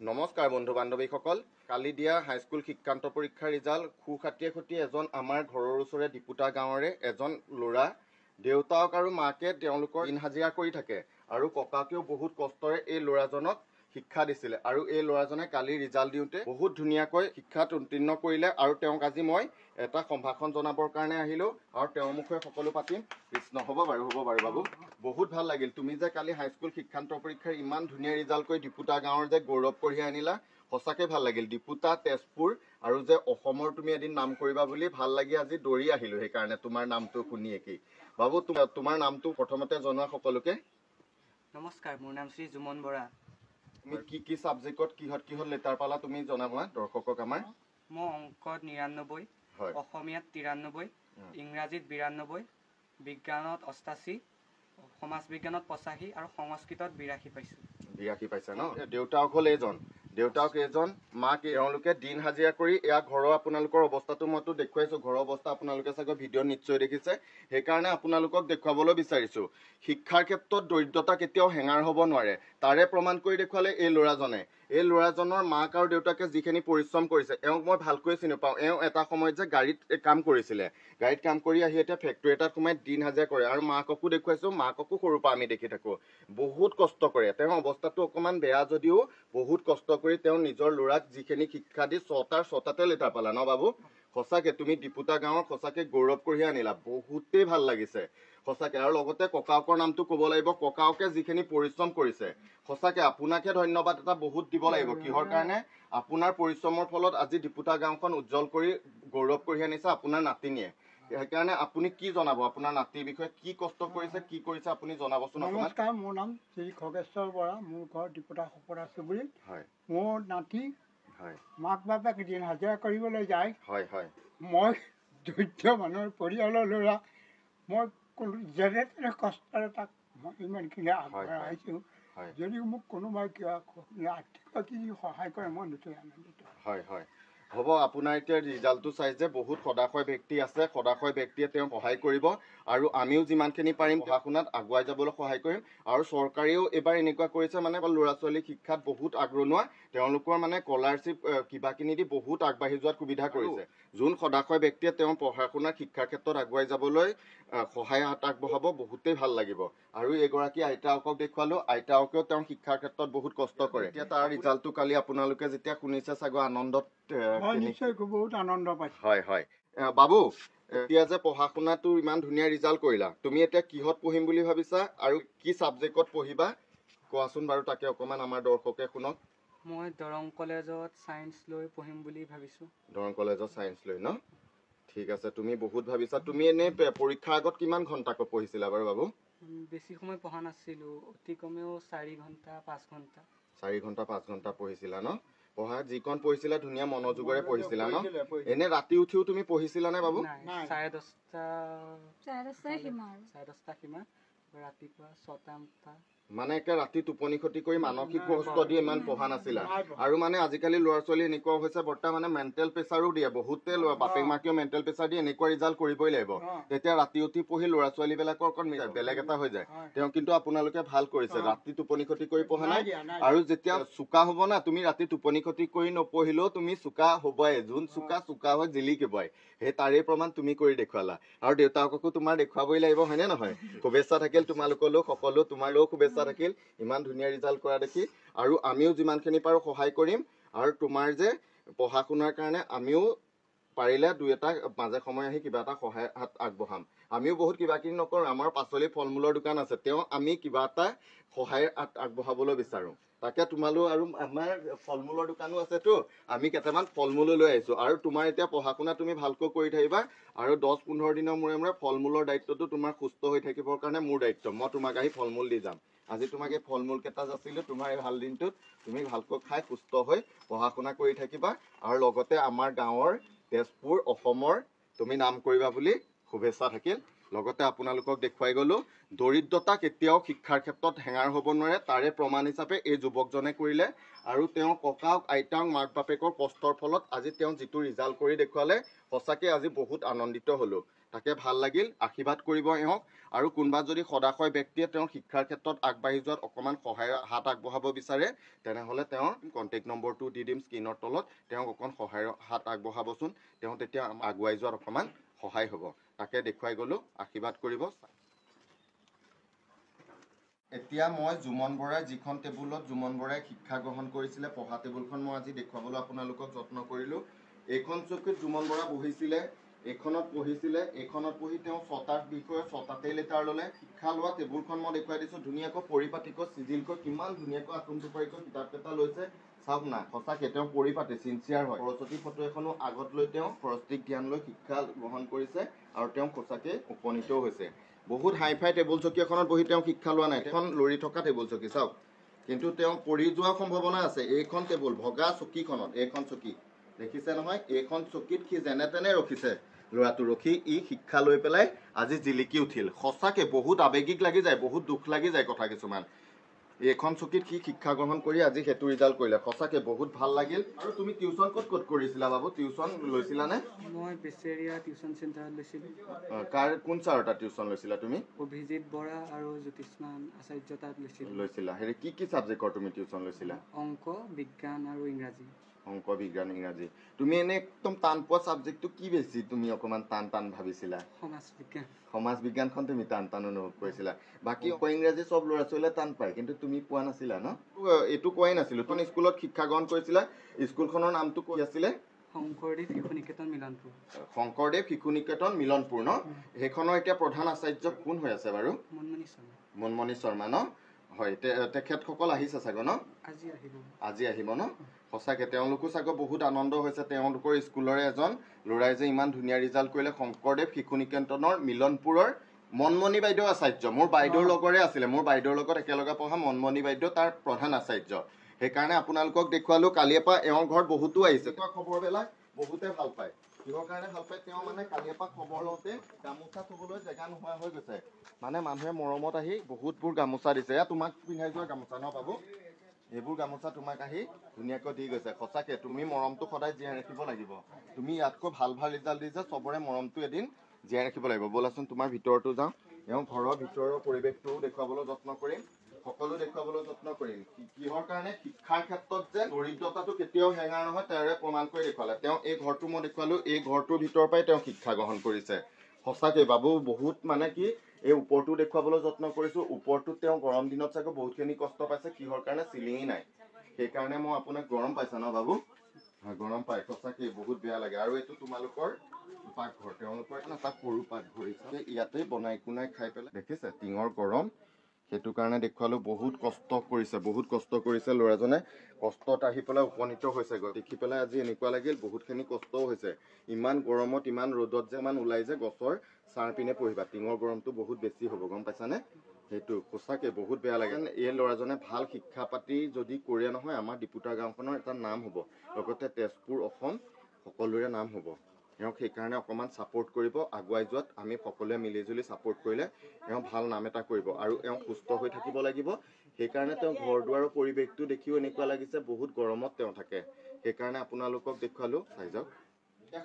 নমস্কাৰ বন্ধু বান্ধৱীসকল, কালি দিয়া হাইস্কুল শিক্ষান্ত পৰীক্ষাৰ ৰিজাল্ট খুখাটিয়ে খতি এজন আমাৰ ঘৰৰ ওচৰৰে ডিপুতা গাঁৱৰে এজন ল'ৰা দেউতাক আৰু মাকে তেওঁলোকৰ দিন হাজিৰা কৰি থাকে আৰু ককাকেও বহুত কষ্টৰে এই ল'ৰাজনক শিক্ষা দিছিলে আৰু এই ল'ৰাজনে কালি ৰিজাল্ট দিওঁতে বহুত ধুনীয়াকৈ শিক্ষাত উত্তীৰ্ণ কৰিলে আৰু তেওঁক আজি মই এটা সম্ভাষণ জনাবৰ কাৰণে আহিলোঁ আৰু তেওঁৰ মুখে সকলো পাতিম। কৃষ্ণ হ'ব বাৰু বাবু, বহুত ভাল লাগিল তুমি যে কালি হাইস্কুল শিক্ষান্ত পৰীক্ষাৰ ইমান ধুনীয়া ৰিজাল্ট কৰি ডিপুতা গাঁৱৰ যে গৌৰৱ কঢ়িয়াই আনিলা, সঁচাকৈ ভাল লাগিল। ডিপুতা, তেজপুৰ আৰু যে অসমৰ তুমি এদিন নাম কৰিবা বুলি ভাল লাগি আজি দৌৰি আহিলোঁ, সেইকাৰণে তোমাৰ নামটো শুনিয়ে কি বাবু তোমাৰ নামটো প্ৰথমতে জনোৱা সকলোকে। নমস্কাৰ, মোৰ নাম শ্ৰী জুমন বৰা। তুমি কি ছাবজেক্টত কিহত লেটাৰ পালা তুমি জনাবা দৰ্শকক আমাৰ। মই অংকত 99, অসমীয়াত 93, ইংৰাজীত 92, বিজ্ঞানত 88, সমাজ বিজ্ঞানত 85 আৰু সংস্কৃতত 82 পাইছোঁ। 82 পাইছা ন? দেউতাক হ'ল এজন, মাক তেওঁলোকে দিন হাজিৰা কৰি এয়া ঘৰৰ আপোনালোকৰ অৱস্থাটো মইতো দেখুৱাইছোঁ, ঘৰৰ অৱস্থা আপোনালোকে চাগৈ ভিডিঅ'ত নিশ্চয় দেখিছে, সেইকাৰণে আপোনালোকক দেখুৱাবলৈ বিচাৰিছোঁ। শিক্ষাৰ ক্ষেত্ৰত দৰিদ্ৰতা কেতিয়াও হেঙাৰ হ'ব নোৱাৰে, তাৰে প্ৰমাণ কৰি দেখুৱালে এই ল'ৰাজনে। এই ল'ৰাজনৰ মাক আৰু দেউতাকে যিখিনি পৰিশ্ৰম কৰিছে, এওঁক মই ভালকৈ চিনি পাওঁ। এওঁ এটা সময়ত যে গাড়ীত কাম কৰিছিলে, গাড়ীত কাম কৰি আহি এতিয়া ফেক্টৰী এটাত সোমাই দিন হাজিৰা কৰে আৰু মাককো দেখুৱাইছোঁ, মাককো সৰুৰ পৰা আমি দেখি থাকোঁ বহুত কষ্ট কৰে। তেওঁৰ অৱস্থাটো অকণমান বেয়া যদিও বহুত কষ্ট কৰি তেওঁ নিজৰ ল'ৰাক যিখিনি শিক্ষা দি 6টাতে লেটাৰ পালা ন বাবু? সঁচাকে তুমি ডিপুতা গাঁৱৰ সঁচাকে গৌৰৱ কঢ়িয়াই আনিলা, বহুতেই ভাল লাগিছে সঁচাকে। আৰু লগতে ককাকৰ নামটো ক'ব লাগিব, ককাকে যিখিনি পৰিশ্ৰম কৰিছে সঁচাকে আপোনাকে ধন্যবাদ এটা বহুত দিব লাগিব। কিহৰ কাৰণে? আপোনাৰ পৰিশ্ৰমৰ ফলত আজি ডিপুতা গাঁওখন উজ্জ্বল কৰি গৌৰৱ কঢ়িয়াই আনিছে আপোনাৰ নাতিনীয়ে। সেইকাৰণে আপুনি কি জনাব আপোনাৰ নাতিৰ বিষয়ে, কি কষ্ট কৰিছে, কি কৰিছে আপুনি জনাবচোন। নমস্কাৰ, মোৰ নাম শ্ৰী খগেশ্বৰ বৰা, মোৰ ঘৰ ডিপুতা সপৰা চুবুৰীত। মোৰ নাতি মাক বাপেক দিন হাজিৰা কৰিবলৈ যায়। মই দৰিদ্ৰ মানুহৰ পৰিয়ালৰ ল'ৰা, মই কোনো যেনে তেনে কষ্টৰে তাক মই ইমানখিনি আগবঢ়াইছোঁ। যদিও মোক কোনোবাই কিবা আৰ্থিক সহায় কৰে মই নথৈ আনন্দিত। হ'ব, আপোনাৰ এতিয়া ৰিজাল্টটো চাই যে বহুত সদাশয় ব্যক্তি আছে, সদাশয় ব্যক্তিয়ে তেওঁক সহায় কৰিব আৰু আমিও যিমানখিনি পাৰিম পঢ়া শুনাত আগুৱাই যাবলৈ সহায় কৰিম। আৰু চৰকাৰেও এইবাৰ এনেকুৱা কৰিছে মানে ল'ৰা ছোৱালীক শিক্ষাত বহুত আগৰণুৱা, তেওঁলোকৰ মানে স্কলাৰশ্বিপ কিবাকিনি দি বহুত আগবাঢ়ি যোৱাত সুবিধা কৰিছে। যোন সদাশয় ব্যক্তিয়ে তেওঁ পঢ়া শুনাৰ শিক্ষাৰ ক্ষেত্ৰত আগুৱাই যাবলৈ সহায় হাত আগবঢ়াব, বহুতেই ভাল লাগিব। আৰু এগৰাকী আইতাকক দেখুৱালোঁ, আইতাকেও তেওঁ শিক্ষাৰ ক্ষেত্ৰত বহুত কষ্ট কৰে। এতিয়া তাৰ ৰিজাল্টটো কালি আপোনালোকে যেতিয়া শুনিছে চাগৈ আনন্দত বহুত আনন্দ পাইছোঁ। বাবু, এতিয়া যে পঢ়া শুনাটো ইমান ধুনীয়া ৰিজাল্ট কৰিলা, তুমি এতিয়া কিহত পঢ়িম বুলি ভাবিছা আৰু কি ছাবজেক্টত পঢ়িবা কোৱাচোন বাৰু, তাকে অকণমান আমাৰ দৰ্শকে শুনক। মই দৰং কলেজত ছায়েন্স লৈ পঢ়িম বুলি ভাবিছোঁ। দৰং কলেজত ছায়েন্স লৈ ন? ঠিক আছে, তুমি বহুত ভাবিছা। তুমি এনেই পৰীক্ষাৰ আগত কিমান ঘণ্টাকৈ পঢ়িছিলা বাৰু বাবু? বেছি সময় পঢ়া নাছিলোঁ, অতি কমেও 4 ঘণ্টা 5 ঘণ্টা। 4 ঘণ্টা 5 ঘণ্টা পঢ়িছিলা ন? পঢ়া যিকণ পঢ়িছিলা ধুনীয়া মনোযোগৰে পঢ়িছিলা ন? এনে ৰাতি উঠিও তুমি পঢ়িছিলা নে বাবু? 10:30 সীমা, ৰাতিপুৱা 6টা-8টা। মানে একে ৰাতি টোপনি ক্ষতি কৰি মানসিক কষ্ট দি ইমান পঢ়া নাছিলা। আৰু মানে আজিকালি ল'ৰা ছোৱালী এনেকুৱা হৈছে বৰ্তমানে মেণ্টেল প্ৰেছাৰো দিয়ে, বহুতে বাপেক মাকেও মেণ্টেল প্ৰেছাৰ দিয়ে, এনেকুৱা ৰিজাল্ট কৰিবই লাগিব। তেতিয়া ৰাতি উঠি পঢ়ি ল'ৰা ছোৱালীবিলাকৰ অকণ বেলেগ এটা হৈ যায়। তেওঁ কিন্তু আপোনালোকে ভাল কৰিছে, ৰাতি টোপনি ক্ষতি কৰি পঢ়া নাই। আৰু যেতিয়া চোকা হ'ব না, তুমি ৰাতি টোপনি ক্ষতি কৰি নপঢ়িলেও তুমি চোকা হ'বই, যোন চোকা হয় জিলিকিবই। সেই তাৰেই প্ৰমাণ তুমি কৰি দেখুৱালা। আৰু দেউতাককো তোমাৰ দেখুৱাবই লাগিব, হয়নে নহয়? শুভেচ্ছা থাকিল তোমালোকলৈও, সকলো তোমালৈও শুভেচ্ছা থাকিল ইমান ধুনীয়া ৰিজাল্ট কৰা দেখি। আৰু আমিও যিমানখিনি পাৰোঁ সহায় কৰিম, আৰু তোমাৰ যে পঢ়া শুনাৰ কাৰণে আমিও পাৰিলে দুই এটা মাজে সময় আহি কিবা এটা সহায় হাত আগবঢ়াম। আমিও বহুত কিবাকিনি নকৰোঁ, আমাৰ পাচলি ফল মূলৰ দোকান আছে, তেওঁ আমি কিবা এটা সহায় আগবঢ়াবলৈ বিচাৰোঁ। তাকে তোমালোক আৰু আমাৰ ফল মূলৰ দোকানো আছেতো, আমি কেইটামান ফল মূলো লৈ আহিছোঁ। আৰু তোমাৰ এতিয়া পঢ়া শুনা তুমি ভালকৈ কৰি থাকিবা, আৰু 10-15 দিনৰ মূৰে মূৰে ফল মূলৰ দায়িত্বটো তোমাৰ সুস্থ হৈ থাকিবৰ কাৰণে মোৰ দায়িত্ব, মই তোমাক আহি ফল মূল দি যাম। আজি তোমাক এই ফল মূল কেইটা যাচিলোঁ, তোমাৰ এই ভাল দিনটোত তুমি ভালকৈ খাই সুস্থ হৈ পঢ়া শুনা কৰি থাকিবা, আৰু লগতে আমাৰ গাঁৱৰ, তেজপুৰ, অসমৰ তুমি নাম কৰিবা বুলি শুভেচ্ছা থাকিল। লগতে আপোনালোকক দেখুৱাই গ'লো দৰিদ্ৰতা কেতিয়াও শিক্ষাৰ ক্ষেত্ৰত হেঙাৰ হ'ব নোৱাৰে তাৰে প্ৰমাণ হিচাপে এই যুৱকজনে কৰিলে আৰু তেওঁ ককাক আইতাক মাক বাপেকৰ কষ্টৰ ফলত আজি তেওঁ যিটো ৰিজাল্ট কৰি দেখুৱালে সঁচাকৈ আজি বহুত আনন্দিত হ'লোঁ তাকে ভাল লাগিল আশীৰ্বাদ কৰিব এওঁক আৰু কোনোবা যদি সদাশয় ব্যক্তিয়ে তেওঁৰ শিক্ষাৰ ক্ষেত্ৰত আগবাঢ়ি যোৱাত অকণমান সহায়ৰ হাত আগবঢ়াব বিচাৰে তেনেহ'লে তেওঁৰ কণ্টেক্ট নম্বৰটো দি দিম স্ক্ৰীনৰ তলত তেওঁক অকণ সহায়ৰ হাত আগবঢ়াবচোন তেওঁ তেতিয়া আগুৱাই যোৱাত অকণমান সহায় হ'ব তাকে দেখুৱাই গ'লো আশীৰ্বাদ কৰিব এতিয়া মই জুমন বৰাই যিখন টেবুলত জুমন বৰাই শিক্ষা গ্ৰহণ কৰিছিলে পঢ়া টেবুলখন মই আজি দেখুৱাবলৈ আপোনালোকক যত্ন কৰিলোঁ এইখন চকীত জুমন বৰা বহিছিলে এইখনত পঢ়িছিলে এইখনত পঢ়ি তেওঁ 6টা বিষয়ে 6টাতেই লেটাৰ ল'লে শিক্ষা লোৱা টেবুলখন মই দেখুৱাই দিছোঁ ধুনীয়াকৈ পৰিপাটিকৈ চিজিলকৈ কিমান ধুনীয়াকৈ আটোমটোপাৰিকৈ কিতাপকেইটা লৈছে চাওক না সঁচাকৈ তেওঁ পৰিপাটি চিনচিয়াৰ হয় সৰস্বতী ফটো এখনো আগত লৈ তেওঁ সৰস্বতীক ধ্যান লৈ শিক্ষা গ্ৰহণ কৰিছে আৰু তেওঁ সঁচাকৈ উপনীতও হৈছে বহুত হাই ফাই টেবুল চকী এখনত বহি তেওঁ শিক্ষা লোৱা নাই এখন লৰি থকা টেবুল চকী চাওক কিন্তু তেওঁ পৰি যোৱাৰ সম্ভাৱনা আছে এইখন টেবুল ভগা চকীখনত এইখন চকী দেখিছে নহয় এইখন চকীত সি যেনে তেনে ৰখিছে ল'ৰাটো ৰখি ই শিক্ষা লৈ পেলাই আজি জিলিকি উঠিল সঁচাকৈ বহুত আৱেগিক লাগি যায় বহুত দুখ লাগি যায় কথা কিছুমান এইখন চকীত সি শিক্ষা গ্ৰহণ কৰি আজি সেইটো ৰিজাল্ট কৰিলে সঁচাকৈ বহুত ভাল লাগিল আৰু তুমি টিউচন ক'ত কৰিছিলা বাবু টিউচন লৈছিলানে মই বেচেৰিয়া টিউচন চেণ্টাৰত লৈছিলোঁ কাৰ কোন ছাৰৰ তাত টিউচন লৈছিলা তুমি অভিজিত বৰা আৰু জ্যোতিষ্মান আচাৰ্য তাত লৈছিলা হেৰি কি ছাবজেক্টৰ তুমি টিউচন লৈছিলা অংক বিজ্ঞান আৰু ইংৰাজী অংক বিজ্ঞান ইংৰাজী তুমি এনে একদম টান পোৱা ছাবজেক্টটো কি বেছি তুমি অকণমান টান ভাবিছিলা সমাজ বিজ্ঞানখন তুমি টান অনুভৱ কৰিছিলা বাকী অংক ইংৰাজী চব ল'ৰা ছোৱালীয়ে টান পায় কিন্তু তুমি পোৱা নাছিলা ন এইটো কোৱাই নাছিলো তুমি স্কুলত শিক্ষা গ্ৰহণ কৰিছিলা স্কুলখনৰ নামটো কি আছিলে শংকৰদেৱ শিশু নিকেতন মিলনপুৰ শংকৰদেৱ শিশু নিকেতন মিলনপুৰ ন সেইখনৰ এতিয়া প্ৰধান আচাৰ্য কোন হৈ আছে বাৰু মনমণি শৰ্মা ন হয় তেখেতসকল আহিছে চাগৈ ন আজি আহিব ন সঁচাকৈ তেওঁলোকো চাগৈ বহুত আনন্দ হৈছে তেওঁলোকৰ স্কুলৰে এজন ল'ৰাই যে ইমান ধুনীয়া ৰিজাল্ট কৰিলে শংকৰদেৱ শিশু নিকেতনৰ মিলনপুৰৰ মনমণি বাইদেউ আচাৰ্য মোৰ বাইদেউৰ লগৰে আছিলে মোৰ বাইদেউৰ লগত একেলগে পঢ়া মনমণি বাইদেউ তাৰ প্ৰধান আচাৰ্য সেইকাৰণে আপোনালোকক দেখুৱালোঁ কালিৰ পৰা এওঁৰ ঘৰত বহুতো আহিছে খবৰবিলাক বহুতে ভাল পায় কিহৰ কাৰণে ভাল পায় তেওঁ মানে কালিৰ পৰা খবৰ লওঁতে গামোচা থ'বলৈ জেগা নোহোৱা হৈ গৈছে মানে মানুহে মৰমত আহি বহুতবোৰ গামোচা দিছে এয়া তোমাক পিন্ধাই যোৱা গামোচা ন বাবু এইবোৰ গামোচা তোমাক আহি ধুনীয়াকৈ দি গৈছে সঁচাকৈ তুমি মৰমটো সদায় জীয়াই ৰাখিব লাগিব তুমি ইয়াতকৈ ভাল ৰিজাল্ট দিছে চবৰে মৰমটো এদিন জীয়াই ৰাখিব লাগিব ব'লাচোন তোমাৰ ভিতৰতো যাওঁ এওঁ ঘৰৰ ভিতৰৰ পৰিৱেশটোও দেখুৱাবলৈ যত্ন কৰিম সকলো দেখুৱাবলৈ যত্ন কৰিম কিহৰ কাৰণে শিক্ষাৰ ক্ষেত্ৰত যে দৰিদ্ৰতাটো কেতিয়াও হেঙাৰ নহয় তাৰে প্ৰমাণ কৰি দেখুৱালে তেওঁ এই ঘৰটো মই দেখুৱালোঁ এই ঘৰটোৰ ভিতৰৰ পৰাই তেওঁ শিক্ষা গ্ৰহণ কৰিছে সঁচাকৈ বাবু বহুত মানে কি এই ওপৰটো দেখুৱাবলৈ যত্ন কৰিছোঁ ওপৰটোত তেওঁ গৰম দিনত চাগৈ বহুতখিনি কষ্ট পাইছে কিহৰ কাৰণে চিলিঙি নাই সেইকাৰণে মই আপোনাক গৰম পাইছা ন বাবু গৰম পায় সঁচাকৈ বহুত বেয়া লাগে আৰু এইটো তোমালোকৰ পাকঘৰ তেওঁলোকৰ এটা সৰু পাকঘৰ হিচাপে ইয়াতে বনাই কুনাই খাই পেলাই দেখিছে টিঙৰ গৰম সেইটো কাৰণে দেখুৱালোঁ বহুত কষ্ট কৰিছে ল'ৰাজনে কষ্টত আহি পেলাই উপনীত হৈছে দেখি পেলাই আজি এনেকুৱা লাগিল বহুতখিনি কষ্টও হৈছে ইমান গৰমত ইমান ৰ'দত যে ইমান ওলাই যে গছৰ ছাঁ পিনে পঢ়িবা টিঙৰ গৰমটো বহুত বেছি হ'ব গম পাইছানে সেইটো সঁচাকৈ বহুত বেয়া লাগে এই ল'ৰাজনে ভাল শিক্ষা পাতি যদি কৰে নহয় আমাৰ ডিপুতা গাঁওখনৰ এটা নাম হ'ব লগতে তেজপুৰ অসম সকলোৰে নাম হ'ব এওঁক সেইকাৰণে অকণমান ছাপোৰ্ট কৰিব আগুৱাই যোৱাত আমি সকলোৱে মিলিজুলি ছাপোৰ্ট কৰিলে এওঁ ভাল নাম এটা কৰিব আৰু এওঁ সুস্থ হৈ থাকিব লাগিব সেইকাৰণে তেওঁ ঘৰ দুৱাৰৰ পৰিৱেশটো দেখিও এনেকুৱা লাগিছে বহুত গৰমত তেওঁ থাকে সেইকাৰণে আপোনালোকক দেখুৱালোঁ চাই যাওক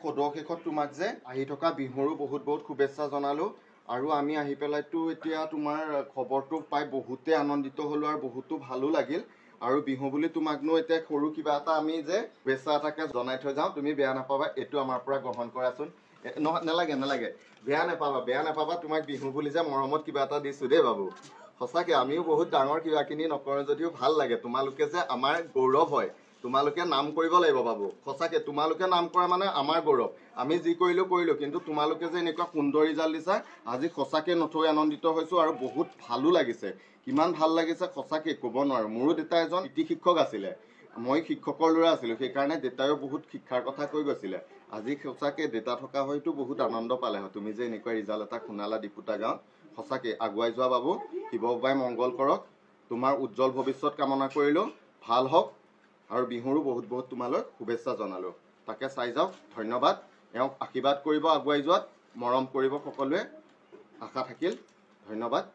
সদশেষত তোমাক যে আহি থকা বিহুৰো বহুত শুভেচ্ছা জনালোঁ আৰু আমি আহি পেলাইতো এতিয়া তোমাৰ খবৰটো পাই বহুতে আনন্দিত হ'লোঁ আৰু বহুতো ভালো লাগিল আৰু বিহু বুলি তোমাকনো এতিয়া সৰু কিবা এটা আমি যে শুভেচ্ছা এটাকে জনাই থৈ যাওঁ তুমি বেয়া নাপাবা এইটো আমাৰ পৰা গ্ৰহণ কৰাচোন নালাগে বেয়া নাপাবা তোমাক বিহু বুলি যে মৰমত কিবা এটা দিছোঁ দেই বাবু সঁচাকৈ আমিও বহুত ডাঙৰ কিবাখিনি নকৰোঁ যদিও ভাল লাগে তোমালোকে যে আমাৰ গৌৰৱ হয় তোমালোকে নাম কৰিব লাগিব বাবু সঁচাকৈ তোমালোকে নাম কৰা মানে আমাৰ গৌৰৱ আমি যি কৰিলোঁ কিন্তু তোমালোকে যে এনেকুৱা সুন্দৰ ৰিজাল্ট দিছা আজি সঁচাকৈ নথৈ আনন্দিত হৈছোঁ আৰু বহুত ভালো লাগিছে কিমান ভাল লাগিছে সঁচাকৈ ক'ব নোৱাৰোঁ মোৰো দেউতা এজন পিটি শিক্ষক আছিলে মই শিক্ষকৰ ল'ৰা আছিলোঁ সেইকাৰণে দেউতায়ো বহুত শিক্ষাৰ কথা কৈ গৈছিলে আজি সঁচাকৈ দেউতা থকা হয়তো বহুত আনন্দ পালে হয় তুমি যে এনেকুৱা ৰিজাল্ট এটা শুনালা ডিপুতা গাঁৱত সঁচাকৈ আগুৱাই যোৱা বাবু শিৱ বাবাই মংগল কৰক তোমাৰ উজ্জ্বল ভৱিষ্যত কামনা কৰিলোঁ ভাল হওক আৰু বিহুৰো বহুত তোমালৈ শুভেচ্ছা জনালোঁ তাকে চাই যাওক ধন্যবাদ এওঁক আশীৰ্বাদ কৰিব আগুৱাই যোৱাত মৰম কৰিব সকলোৱে আশা থাকিল। ধন্যবাদ।